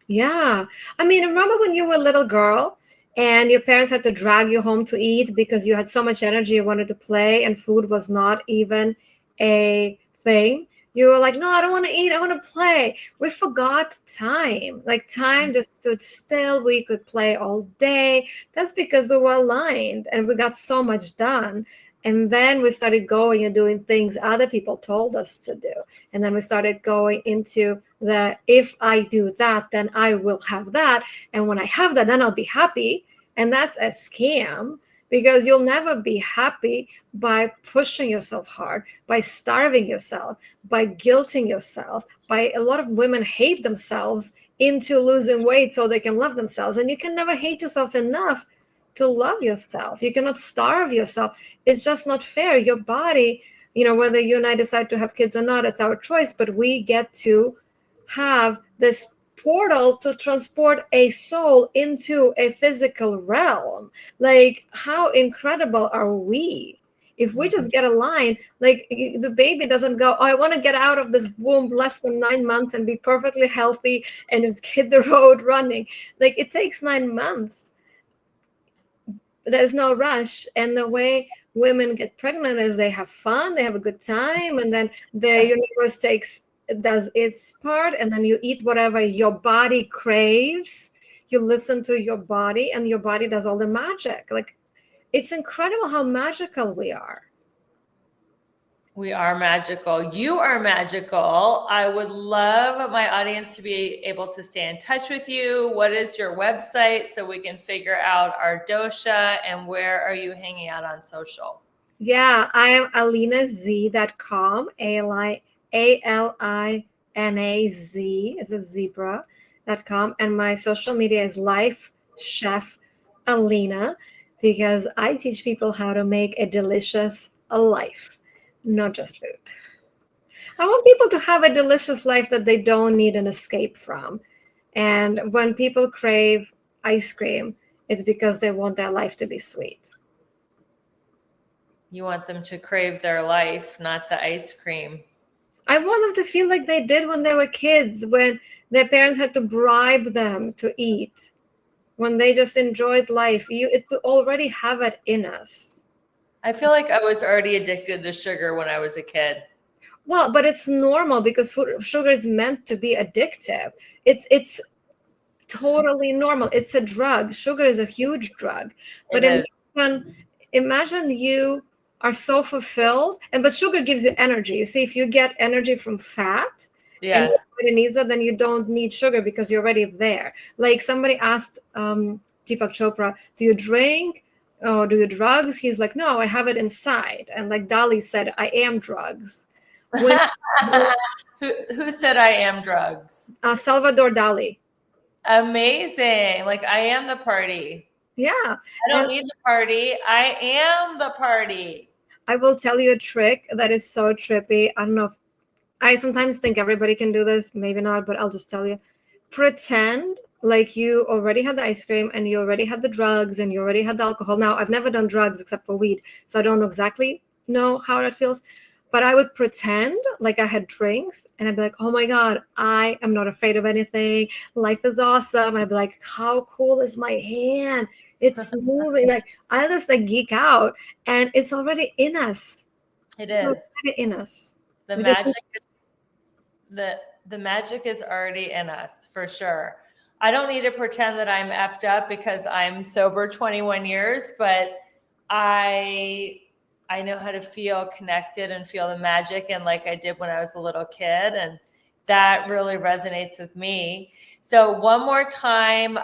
Yeah. I mean, remember when you were a little girl and your parents had to drag you home to eat because you had so much energy, you wanted to play, and food was not even a thing? You were like, no, I don't want to eat. I want to play. We forgot time. Like time just stood still. We could play all day. That's because we were aligned and we got so much done. And then we started going and doing things other people told us to do. And then we started going into if I do that, then I will have that. And when I have that, then I'll be happy. And that's a scam because you'll never be happy by pushing yourself hard, by starving yourself, by guilting yourself, by a lot of women hate themselves into losing weight so they can love themselves. And you can never hate yourself enough to love yourself. You cannot starve yourself. It's just not fair. Your body, whether you and I decide to have kids or not, it's our choice, but we get to have this portal to transport a soul into a physical realm. Like, how incredible are we? If we just get aligned, like the baby doesn't go, oh, I want to get out of this womb less than 9 months and be perfectly healthy and just hit the road running. Like, it takes 9 months. There's no rush. And the way women get pregnant is they have fun, they have a good time, and then the universe does its part, and then you eat whatever your body craves. You listen to your body, and your body does all the magic. Like, it's incredible how magical we are. We are magical. You are magical. I would love my audience to be able to stay in touch with you. What is your website so we can figure out our dosha, and where are you hanging out on social? Yeah, I am alinaz.com, ALINAZ is a zebra.com. And my social media is Life Chef Alina, because I teach people how to make a delicious life, not just food. I want people to have a delicious life that they don't need an escape from. And when people crave ice cream, it's because they want their life to be sweet. You want them to crave their life, not the ice cream. I want them to feel like they did when they were kids, when their parents had to bribe them to eat, when they just enjoyed life. We already have it in us. I feel like I was already addicted to sugar when I was a kid. Well, but it's normal, because sugar is meant to be addictive. It's totally normal. It's a drug. Sugar is a huge drug. But imagine you are so fulfilled, but sugar gives you energy. You see, if you get energy from fat, and you already needs it, then you don't need sugar because you're already there. Like, somebody asked Deepak Chopra, do you drink or do you drugs? He's like, no, I have it inside. And like Dali said, I am drugs. Who said I am drugs? Salvador Dali. Amazing. Like, I am the party. Yeah. I don't need the party. I am the party. I will tell you a trick that is so trippy. I don't know if I sometimes think everybody can do this, maybe not, but I'll just tell you. Pretend like you already had the ice cream and you already had the drugs and you already had the alcohol. Now, I've never done drugs except for weed, so I don't exactly know how that feels. But I would pretend like I had drinks, and I'd be like, oh my God, I am not afraid of anything. Life is awesome. I'd be like, how cool is my hand? It's moving. Like, I just geek out, and it's already in us. It is. So it's already in us. The magic is already in us, for sure. I don't need to pretend that I'm effed up because I'm sober 21 years, but I know how to feel connected and feel the magic, and like I did when I was a little kid, and that really resonates with me. So one more time,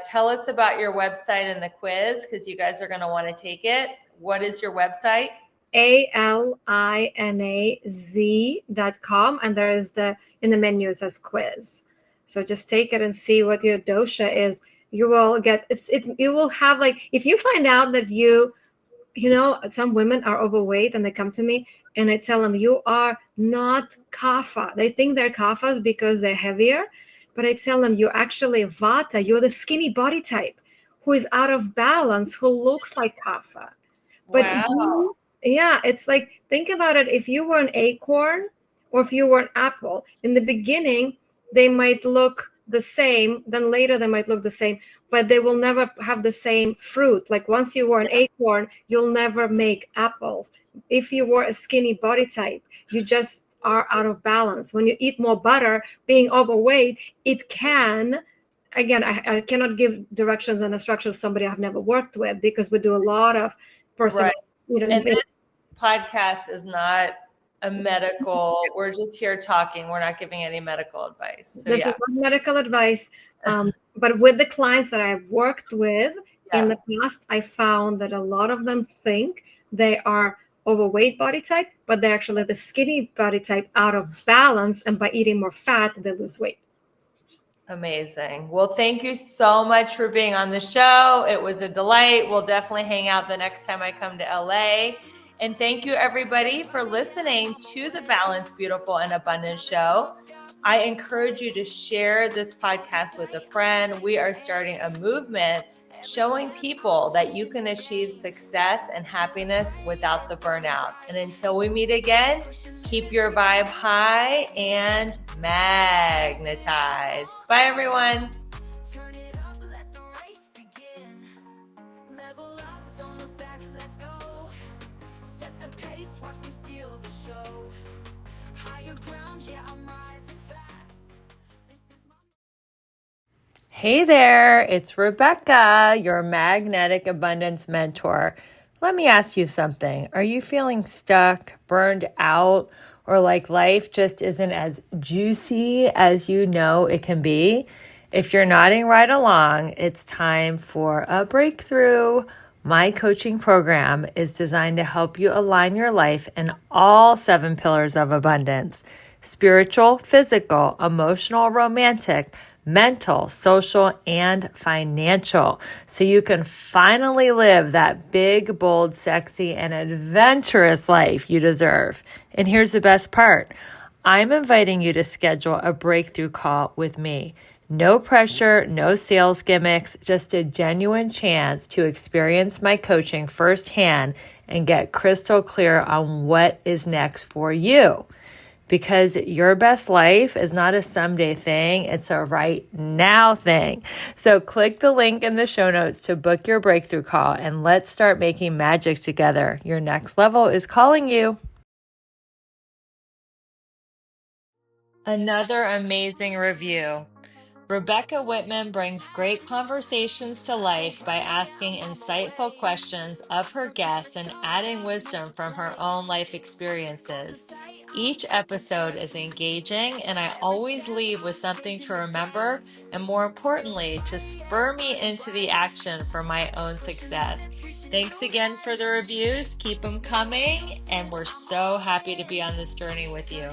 tell us about your website and the quiz, because you guys are going to want to take it. What is your website? ALINAZ.com, and there is in the menu it says quiz. So just take it and see what your dosha is. You will get you will have, like, if you find out that some women are overweight and they come to me and I tell them, you are not kapha. They think they're kaphas because they're heavier, but I tell them, you're actually vata. You're the skinny body type who is out of balance, who looks like kapha. But wow. It's like, think about it. If you were an acorn or if you were an apple, in the beginning, they might look the same. Then later they might look the same, but they will never have the same fruit. Like, once you were an acorn, you'll never make apples. If you were a skinny body type, you just are out of balance. When you eat more butter, being overweight, it can, again, I cannot give directions and instructions somebody I've never worked with, because we do a lot of personal, and this podcast is not a medical, we're just here talking. We're not giving any medical advice. So this is not medical advice. But with the clients that I've worked with, In Yeah. the past, I found that a lot of them think they are overweight body type, but they're actually the skinny body type out of balance. And by eating more fat, they lose weight. Amazing. Well, thank you so much for being on the show. It was a delight. We'll definitely hang out the next time I come to LA. And thank you, everybody, for listening to the Balance, Beautiful, and Abundant show. I encourage you to share this podcast with a friend. We are starting a movement showing people that you can achieve success and happiness without the burnout. And until we meet again, keep your vibe high and magnetize. Bye, everyone. Turn it up, let the race begin. Level up, don't look back, let's go. Set the pace, watch me steal the show. Higher ground, yeah, I'm rising fast. This is my Hey there, it's Rebecca, your magnetic abundance mentor. Let me ask you something. Are you feeling stuck, burned out, or like life just isn't as juicy as you know it can be? If you're nodding right along, it's time for a breakthrough. My coaching program is designed to help you align your life in all 7 pillars of abundance: spiritual, physical, emotional, romantic, mental, social, and financial, so you can finally live that big, bold, sexy, and adventurous life you deserve. And here's the best part. I'm inviting you to schedule a breakthrough call with me. No pressure, no sales gimmicks, just a genuine chance to experience my coaching firsthand and get crystal clear on what is next for you. Because your best life is not a someday thing, it's a right now thing. So click the link in the show notes to book your breakthrough call and let's start making magic together. Your next level is calling you. Another amazing review. Rebecca Whitman brings great conversations to life by asking insightful questions of her guests and adding wisdom from her own life experiences. Each episode is engaging, and I always leave with something to remember and, more importantly, to spur me into the action for my own success. Thanks again for the reviews. Keep them coming, and we're so happy to be on this journey with you.